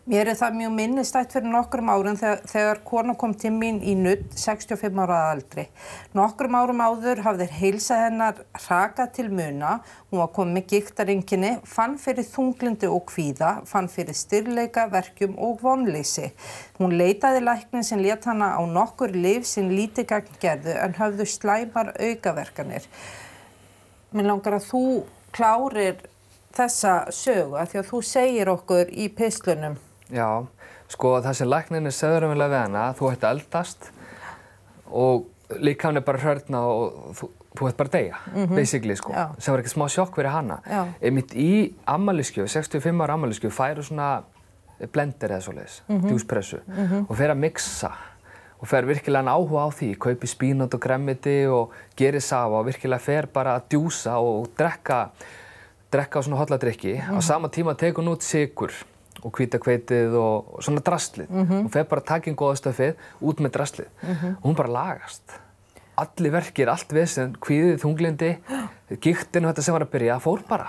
Mér það mjög minnistætt fyrir nokkrum árum þegar kona kom til mín í nudd 65 ára að aldri. Nokkrum árum áður hafði heilsa hennar hrakað til muna, hún var komin með gigtareinkenni, fann fyrir þunglyndi og kvíða, fann fyrir stirðleika, verkjum og vonleysi. Hún leitaði lækni sem lét hana á nokkur lyf sem lítið gagn gerðu en höfðu slæmar aukaverkanir. Mér langar að þú klárir þessa sögu af því að þú segir okkur í pistlunum. Já, sko það sem læknirinn sagði við hana, þú ætti að eldast og líkaminn bara hrörna og þú ætti bara að deyja, basically sko. Það var ekki smá sjokk fyrir hana. Einmitt í afmælisgjöf, 65 ára afmælisgjöf, færu svona blender eða svoleiðis, djúspressu og fer að mixa og fer virkilega áhuga á því, kaupi spínat og gremmiti og gerir safa og virkilega fer bara að djúsa og drekka svona holla drykki. Á sama tíma tekur hún út sykur og hvítakveitið og svona draslið. Hún fer bara að taka inn góða stöffið út með draslið. Og hún bara lagast. Allir verkir, allt vesen, kvíðið, þunglyndi, gigtin og þetta sem var að byrja, fór bara.